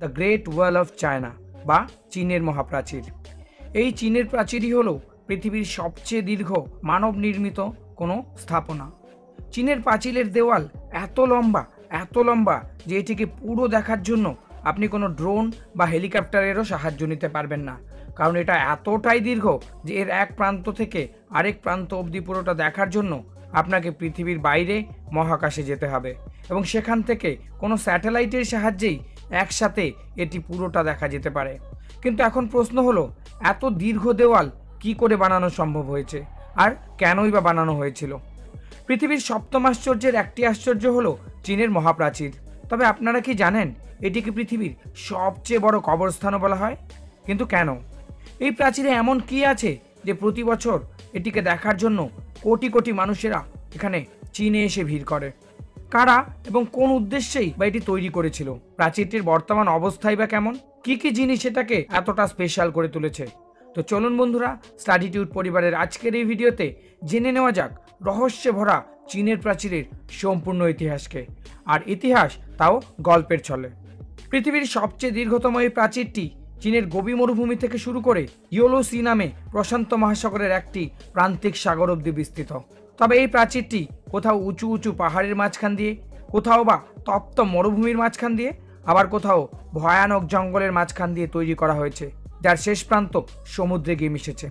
The great wall of China বা চীনের মহাপ্রাচীর। এই চীনের প্রাচীরই হলো পৃথিবীর সবচেয়ে দীর্ঘ মানব নির্মিত কোনো স্থাপনা। চীনের প্রাচীরের দেওয়াল এত লম্বা যে এটিকে পুরো দেখার জন্য আপনি কোনো ড্রোন বা হেলিকপ্টারেরও সাহায্য নিতে পারবেন না, কারণ এটা এতটাই দীর্ঘ যে এর এক প্রান্ত থেকে আরেক প্রান্ত অবধি পুরোটা দেখার জন্য আপনাকে পৃথিবীর বাইরে মহাকাশে যেতে হবে এবং সেখান থেকে কোনো স্যাটেলাইটের সাহায্যেই একসাথে এটি পুরোটা দেখা যেতে পারে। কিন্তু এখন প্রশ্ন হলো, এত দীর্ঘ দেওয়াল কি করে বানানো সম্ভব হয়েছে আর কেনই বা বানানো হয়েছিল? পৃথিবীর সপ্তম আশ্চর্যের একটি আশ্চর্য হলো চীনের মহাপ্রাচীর। তবে আপনারা কি জানেন এটিকে পৃথিবীর সবচেয়ে বড় কবরস্থানও বলা হয়? কিন্তু কেন? এই প্রাচীরে এমন কি আছে যে প্রতি বছর এটিকে দেখার জন্য কোটি কোটি মানুষেরা এখানে চীনে এসে ভিড় করে? কারা এবং কোন উদ্দেশ্যেই বা এটি তৈরি করেছিল? প্রাচীরটির বর্তমান অবস্থাই বা কেমন? কি কি জিনিস এটাকে এতটা স্পেশাল করে তুলেছে? তো চলুন বন্ধুরা, স্টাডিটিউড পরিবারের আজকের এই ভিডিওতে জেনে নেওয়া যাক রহস্যে ভরা চীনের প্রাচীরের সম্পূর্ণ ইতিহাসকে, আর ইতিহাস তাও গল্পের ছলে। পৃথিবীর সবচেয়ে দীর্ঘতম এই প্রাচীরটি চীনের গোবি মরুভূমি থেকে শুরু করে ইয়োলো সি নামে প্রশান্ত মহাসাগরের একটি প্রান্তিক সাগর অবধি বিস্তৃত। তবে এই প্রাচীরটি কোথাও উঁচু উঁচু পাহাড়ের মাঝখান দিয়ে, কোথাও বা তপ্ত মরুভূমির মাঝখান দিয়ে, আবার কোথাও ভয়ানক জঙ্গলের মাঝখান দিয়ে তৈরি করা হয়েছে, যার শেষ প্রান্ত সমুদ্রে গিয়ে মিশেছে।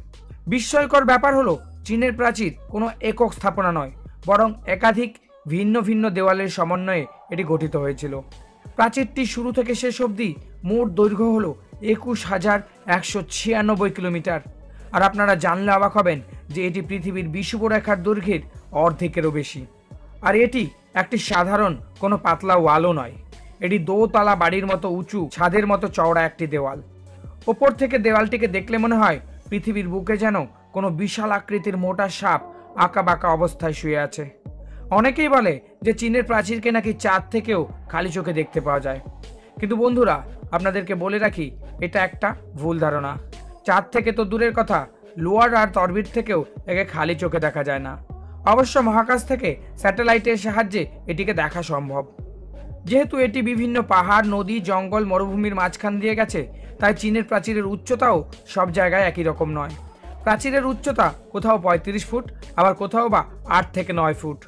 বিস্ময়কর ব্যাপার হলো, চীনের প্রাচীর কোনো একক স্থাপনা নয়, বরং একাধিক ভিন্ন ভিন্ন দেওয়ালের সমন্বয়ে এটি গঠিত হয়েছিল। প্রাচীরটি শুরু থেকে শেষ অবধি মোট দৈর্ঘ্য হলো 21,196 কিলোমিটার। আর আপনারা জানলে অবাক হবেন যে এটি পৃথিবীর বিষুবরেখার দৈর্ঘ্যের অর্ধেকেরও বেশি। আর এটি একটি সাধারণ কোনো পাতলা ওয়ালও নয়, এটি দোতলা বাড়ির মতো উঁচু, ছাদের মতো চওড়া একটি দেওয়াল। ওপর থেকে দেওয়ালটিকে দেখলে মনে হয় পৃথিবীর বুকে যেন কোনো বিশাল আকৃতির মোটা সাপ আঁকা বাঁকা অবস্থায় শুয়ে আছে। অনেকেই বলে যে চীনের প্রাচীরকে নাকি চাঁদ থেকেও খালি চোখে দেখতে পাওয়া যায়। কিন্তু বন্ধুরা, আপনাদেরকে বলে রাখি, এটা একটা ভুল ধারণা। চাঁদ থেকে তো দূরের কথা, লোয়ার আর্থ অরবিট থেকেও একে খালি চোখে দেখা যায় না। অবশ্য মহাকাশ থেকে স্যাটেলাইটের সাহায্যে এটিকে দেখা সম্ভব। যেহেতু এটি বিভিন্ন পাহাড়, নদী, জঙ্গল, মরুভূমির মাঝখান দিয়ে গেছে, তাই চীনের প্রাচীরের উচ্চতাও সব জায়গায় একই রকম নয়। প্রাচীরের উচ্চতা কোথাও 35 ফুট, আবার কোথাও বা 8 থেকে 9 ফুট।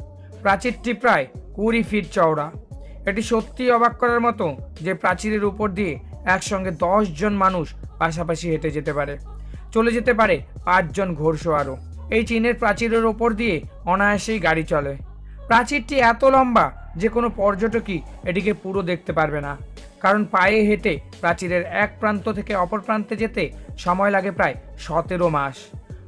প্রাচীরটি প্রায় 20 ফিট চওড়া। এটি সত্যিই অবাক করার মতো যে প্রাচীরের উপর দিয়ে একসঙ্গে 10 জন মানুষ পাশাপাশি হেঁটে যেতে পারে, চলে যেতে পারে 5 জন ঘোড়সওয়ারও। এই চীনের প্রাচীরের ওপর দিয়ে অনায়াসেই গাড়ি চলে। প্রাচীরটি এত লম্বা যে কোনো পর্যটকই এটিকে পুরো দেখতে পারবে না, কারণ পায়ে হেঁটে প্রাচীরের এক প্রান্ত থেকে অপর প্রান্তে যেতে সময় লাগে প্রায় 17 মাস।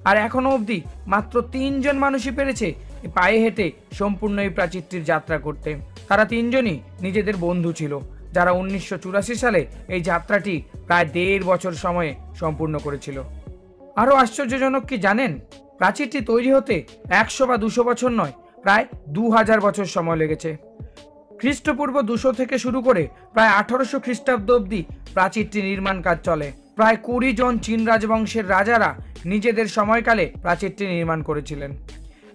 আর এখনও অবধি মাত্র 3 জন মানুষই পেরেছে পায়ে হেঁটে সম্পূর্ণ এই প্রাচীরটির যাত্রা করতে। তারা 3 জনই নিজেদের বন্ধু ছিল, যারা 1984 সালে এই যাত্রাটি প্রায় 1.5 বছর সময়ে সম্পূর্ণ করেছিল। আরও আশ্চর্যজনক কি জানেন? প্রাচীরটি তৈরি হতে 100 বা 200 বছর নয়, প্রায় 2000 বছর সময় লেগেছে। খ্রিস্টপূর্ব 200 থেকে শুরু করে প্রায় 1800 খ্রিস্টাব্দ অবধি প্রাচীরটি নির্মাণ কাজ চলে। প্রায় 20 জন চীন রাজবংশের রাজারা নিজেদের সময়কালে প্রাচীরটি নির্মাণ করেছিলেন।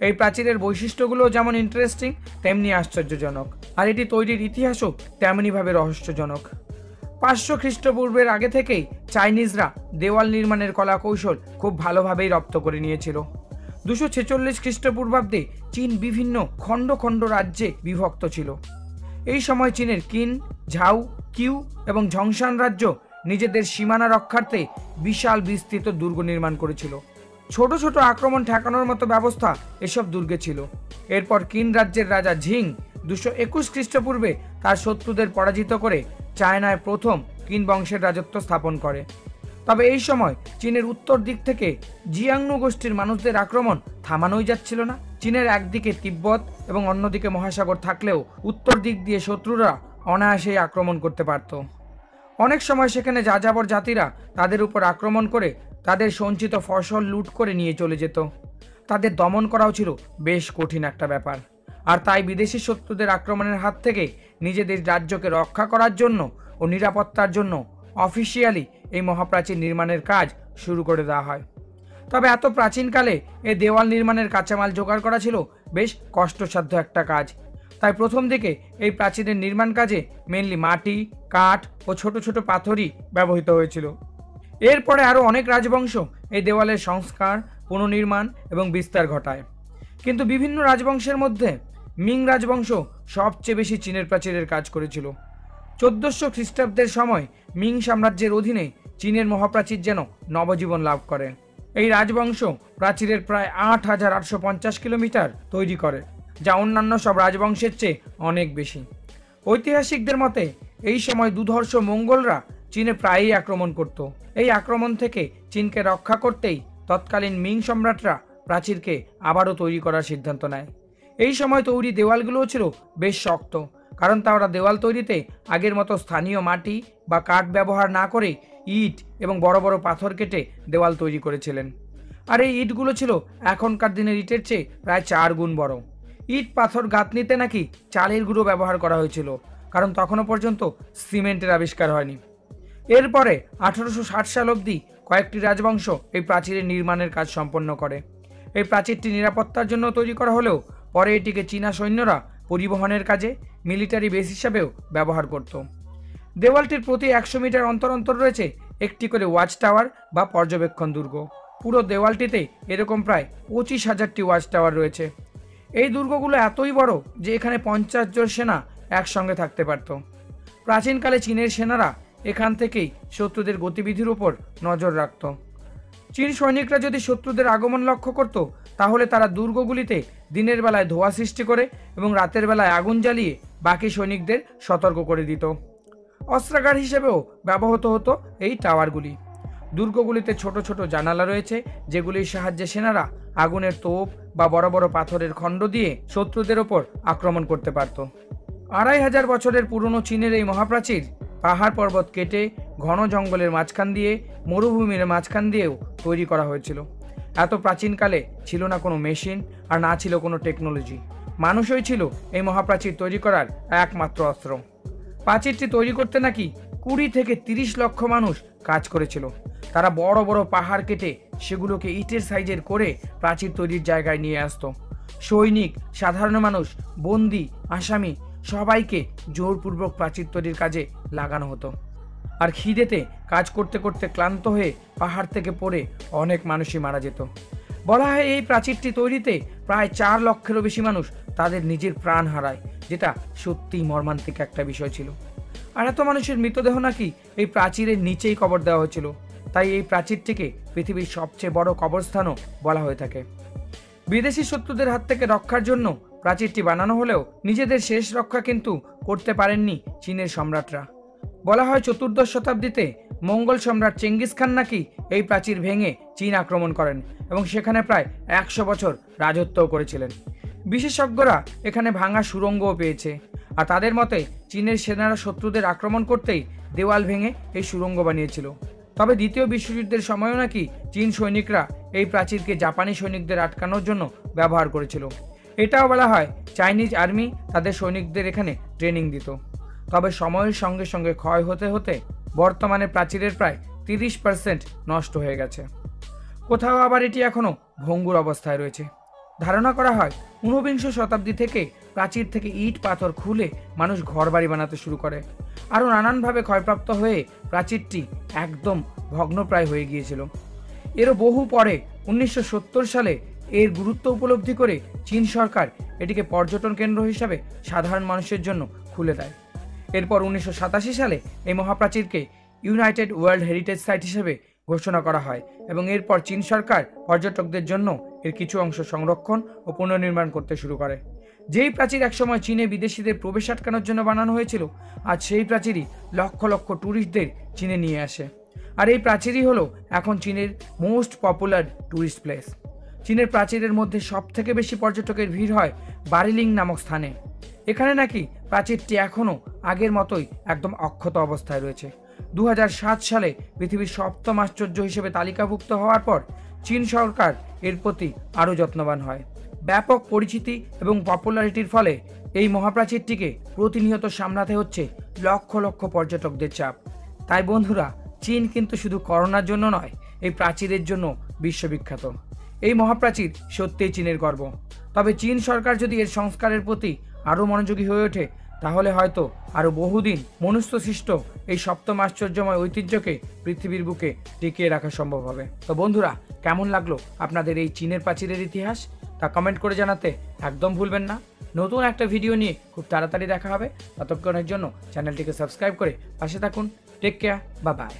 এই প্রাচীরের বৈশিষ্ট্যগুলো যেমন ইন্টারেস্টিং, তেমনি আশ্চর্যজনক, আর এটি তৈরির ইতিহাসও তেমনিভাবে রহস্যজনক। 500 খ্রিস্টপূর্বের আগে থেকেই চাইনিজরা দেওয়াল নির্মাণের কলা কৌশল খুব ভালোভাবেই রপ্ত করে নিয়েছিল। 246 খ্রিস্টপূর্বাব্দে চীন বিভিন্ন খণ্ড খণ্ড রাজ্যে বিভক্ত ছিল। এই সময় চীনের কিন, ঝাউ, কিউ এবং ঝংশান রাজ্য নিজেদের সীমানা রক্ষার্থে বিশাল বিস্তৃত দুর্গ নির্মাণ করেছিল। ছোট ছোট আক্রমণ ঠেকানোর মতো ব্যবস্থা এসব দুর্গে ছিল। এরপর কিন রাজ্যের রাজা ঝিং 221 খ্রিস্টপূর্বে তার শত্রুদের পরাজিত করে চায়নায় প্রথম কিন বংশের রাজত্ব স্থাপন করে। তবে এই সময় চীনের উত্তর দিক থেকে জিয়াংনু গোষ্ঠীর মানুষদের আক্রমণ থামানোই যাচ্ছিল না। চীনের একদিকে তিব্বত এবং অন্যদিকে মহাসাগর থাকলেও উত্তর দিক দিয়ে শত্রুরা অনায়াসেই আক্রমণ করতে পারত। অনেক সময় সেখানে যাযাবর জাতিরা তাদের উপর আক্রমণ করে তাদের সঞ্চিত ফসল লুট করে নিয়ে চলে যেত। তাদের দমন করাও ছিল বেশ কঠিন একটা ব্যাপার। আর তাই বিদেশি শত্রুদের আক্রমণের হাত থেকে নিজেদের রাজ্যকে রক্ষা করার জন্য ও নিরাপত্তার জন্য অফিসিয়ালি এই মহাপ্রাচীর নির্মাণের কাজ শুরু করে দেওয়া হয়। তবে এত প্রাচীনকালে এই দেওয়াল নির্মাণের কাঁচামাল জোগাড় করা ছিল বেশ কষ্টসাধ্য একটা কাজ। তাই প্রথম দিকে এই প্রাচীরের নির্মাণ কাজে মেনলি মাটি, কাঠ ও ছোট ছোট পাথরই ব্যবহৃত হয়েছিল। এরপরে আরও অনেক রাজবংশ এই দেওয়ালের সংস্কার, পুনর্নির্মাণ এবং বিস্তার ঘটায়। কিন্তু বিভিন্ন রাজবংশের মধ্যে মিং রাজবংশ সবচেয়ে বেশি চীনের প্রাচীরের কাজ করেছিল। 1400 খ্রিস্টাব্দের সময় মিং সাম্রাজ্যের অধীনে চীনের মহাপ্রাচীর যেন নবজীবন লাভ করে। এই রাজবংশ প্রাচীরের প্রায় 8850 কিলোমিটার তৈরি করে, যা অন্যান্য সব রাজবংশের চেয়ে অনেক বেশি। ঐতিহাসিকদের মতে এই সময় দুধর্ষ মঙ্গলরা চীনে প্রায়ই আক্রমণ করত। এই আক্রমণ থেকে চীনকে রক্ষা করতেই তৎকালীন মিং সম্রাটরা প্রাচীরকে আবারও তৈরি করার সিদ্ধান্ত নেয়। এই সময় তৈরি দেওয়ালগুলোও ছিল বেশ শক্ত, কারণ তারা দেওয়াল তৈরিতে আগের মতো স্থানীয় মাটি বা কাঠ ব্যবহার না করে ইট এবং বড় বড় পাথর কেটে দেওয়াল তৈরি করেছিলেন। আর এই ইটগুলো ছিল এখনকার দিনের ইটের চেয়ে প্রায় 4 গুণ বড়। ইট পাথর গাঁথনিতে নাকি চালের গুঁড়ো ব্যবহার করা হয়েছিল, কারণ তখনও পর্যন্ত সিমেন্টের আবিষ্কার হয়নি। এরপরে 1860 সাল অবধি কয়েকটি রাজবংশ এই প্রাচীরের নির্মাণের কাজ সম্পন্ন করে। এই প্রাচীরটি নিরাপত্তার জন্য তৈরি করা হলেও পরে এটিকে চীনা সৈন্যরা পরিবহনের কাজে, মিলিটারি বেস হিসাবেও ব্যবহার করত। দেওয়ালটির প্রতি 100 মিটার অন্তর অন্তর রয়েছে একটি করে ওয়াচ টাওয়ার বা পর্যবেক্ষণ দুর্গ। পুরো দেওয়ালটিতে এরকম প্রায় 25,000টি ওয়াচ টাওয়ার রয়েছে। এই দুর্গগুলো এতই বড় যে এখানে 50 জন সেনা একসঙ্গে থাকতে পারত। প্রাচীনকালে চীনের সেনারা এখান থেকেই শত্রুদের গতিবিধির উপর নজর রাখত। চীন সৈনিকরা যদি শত্রুদের আগমন লক্ষ্য করত, তাহলে তারা দুর্গগুলিতে দিনের বেলায় ধোঁয়া সৃষ্টি করে এবং রাতের বেলায় আগুন জ্বালিয়ে বাকি সৈনিকদের সতর্ক করে দিত। অস্ত্রাগার হিসেবেও ব্যবহৃত হতো এই টাওয়ারগুলি। দুর্গগুলিতে ছোট ছোট জানালা রয়েছে, যেগুলির সাহায্যে সেনারা আগুনের তোপ বা বড় বড় পাথরের খণ্ড দিয়ে শত্রুদের ওপর আক্রমণ করতে পারত। 2500 বছরের পুরনো চীনের এই মহাপ্রাচীর পাহাড় পর্বত কেটে ঘন জঙ্গলের মাঝখান দিয়ে, মরুভূমির মাঝখান দিয়েও তৈরি করা হয়েছিল। এত প্রাচীনকালে ছিল না কোনো মেশিন, আর না ছিল কোনো টেকনোলজি। মানুষই ছিল এই মহাপ্রাচীর তৈরি করার একমাত্র অস্ত্র। প্রাচীরটি তৈরি করতে নাকি 20 থেকে 30 লক্ষ মানুষ কাজ করেছিল। তারা বড় বড় পাহাড় কেটে সেগুলোকে ইটের সাইজের করে প্রাচীর তৈরির জায়গায় নিয়ে আসতো। সৈনিক, সাধারণ মানুষ, বন্দী, আসামি সবাইকে জোরপূর্বক প্রাচীর তৈরির কাজে লাগানো হতো। আর খিদেতে কাজ করতে করতে ক্লান্ত হয়ে পাহাড় থেকে পড়ে অনেক মানুষই মারা যেত। বলা হয় এই প্রাচীরটি তৈরিতে প্রায় 4 লক্ষেরও বেশি মানুষ তাদের নিজের প্রাণ হারায়, যেটা সত্যিই মর্মান্তিক একটা বিষয় ছিল। আর এত মানুষের মৃতদেহ নাকি এই প্রাচীরের নিচেই কবর দেওয়া হয়েছিল। তাই এই প্রাচীরটিকে পৃথিবীর সবচেয়ে বড় কবরস্থানও বলা হয়ে থাকে। বিদেশি শত্রুদের হাত থেকে রক্ষার জন্য প্রাচীরটি বানানো হলেও নিজেদের শেষ রক্ষা কিন্তু করতে পারেননি চীনের সম্রাটরা। বলা হয় 14শ শতাব্দীতে মঙ্গল সম্রাট চেঙ্গিস খান নাকি এই প্রাচীর ভেঙে চীন আক্রমণ করেন এবং সেখানে প্রায় 100 বছর রাজত্বও করেছিলেন। বিশেষজ্ঞরা এখানে ভাঙা সুড়ঙ্গও পেয়েছে। আর তাদের মতে চীনের সেনারা শত্রুদের আক্রমণ করতেই দেওয়াল ভেঙে এই সুড়ঙ্গ বানিয়েছিল। তবে দ্বিতীয় বিশ্বযুদ্ধের সময়ও নাকি চীন সৈনিকরা এই প্রাচীরকে জাপানি সৈনিকদের আটকানোর জন্য ব্যবহার করেছিল। এটাও বলা হয় চাইনিজ আর্মি তাদের সৈনিকদের এখানে ট্রেনিং দিত। তবে সময়ের সঙ্গে সঙ্গে ক্ষয় হতে হতে বর্তমানে প্রাচীরের প্রায় 30% নষ্ট হয়ে গেছে। কোথাও আবার এটি এখনও ভঙ্গুর অবস্থায় রয়েছে। ধারণা করা হয় 19বিংশ শতাব্দী থেকে প্রাচীর থেকে ইট পাথর খুলে মানুষ ঘরবাড়ি বানাতে শুরু করে। আরও নানানভাবে ক্ষয়প্রাপ্ত হয়ে প্রাচীরটি একদম ভগ্নপ্রায় হয়ে গিয়েছিল। এরও বহু পরে 1970 সালে এর গুরুত্ব উপলব্ধি করে চীন সরকার এটিকে পর্যটন কেন্দ্র হিসাবে সাধারণ মানুষের জন্য খুলে দেয়। এরপর 1987 সালে এই মহাপ্রাচীরকে ইউনাইটেড ওয়ার্ল্ড হেরিটেজ সাইট হিসেবে ঘোষণা করা হয় এবং এরপর চীন সরকার পর্যটকদের জন্য এর কিছু অংশ সংরক্ষণ ও পুনর্নির্মাণ করতে শুরু করে। যেই প্রাচীর একসময় চীনে বিদেশিদের প্রবেশ আটকানোর জন্য বানানো হয়েছিল, আজ সেই প্রাচীরই লক্ষ লক্ষ ট্যুরিস্টদের চীনে নিয়ে আসে। আর এই প্রাচীরই হলো এখন চীনের মোস্ট পপুলার ট্যুরিস্ট প্লেস। চীনের প্রাচীরের মধ্যে সবথেকে বেশি পর্যটকের ভিড় হয় বারিলিং নামক স্থানে। এখানে নাকি প্রাচীরটি এখনও আগের মতোই একদম অক্ষত অবস্থায় রয়েছে। 2007 সালে পৃথিবীর 7ম আশ্চর্য হিসেবে তালিকাভুক্ত হওয়ার পর চীন সরকার এর প্রতি আরও যত্নবান হয়। ব্যাপক পরিচিতি এবং পপুলারিটির ফলে এই মহাপ্রাচীরটিকে প্রতিনিয়ত সামলাতে হচ্ছে লক্ষ লক্ষ পর্যটকদের চাপ। তাই বন্ধুরা, চীন কিন্তু শুধু করোনার জন্য নয়, এই প্রাচীরের জন্য বিশ্ববিখ্যাত। এই মহাপ্রাচীর সত্যিই চীনের গর্ব। তবে চীন সরকার যদি এর সংস্কারের প্রতি আরও মনোযোগী হয়ে ওঠে, তাহলে হয়তো আরও বহুদিন মনুষ্যসৃষ্ট এই সপ্তম আশ্চর্যময় ঐতিহ্যকে পৃথিবীর বুকে টিকিয়ে রাখা সম্ভব হবে। তো বন্ধুরা, কেমন লাগলো আপনাদের এই চীনের প্রাচীরের ইতিহাস, তা কমেন্ট করে জানাতে একদম ভুলবেন না। নতুন একটা ভিডিও নিয়ে খুব তাড়াতাড়ি দেখা হবে। ততক্ষণের জন্য চ্যানেলটিকে সাবস্ক্রাইব করে পাশে থাকুন। Take care, bye by.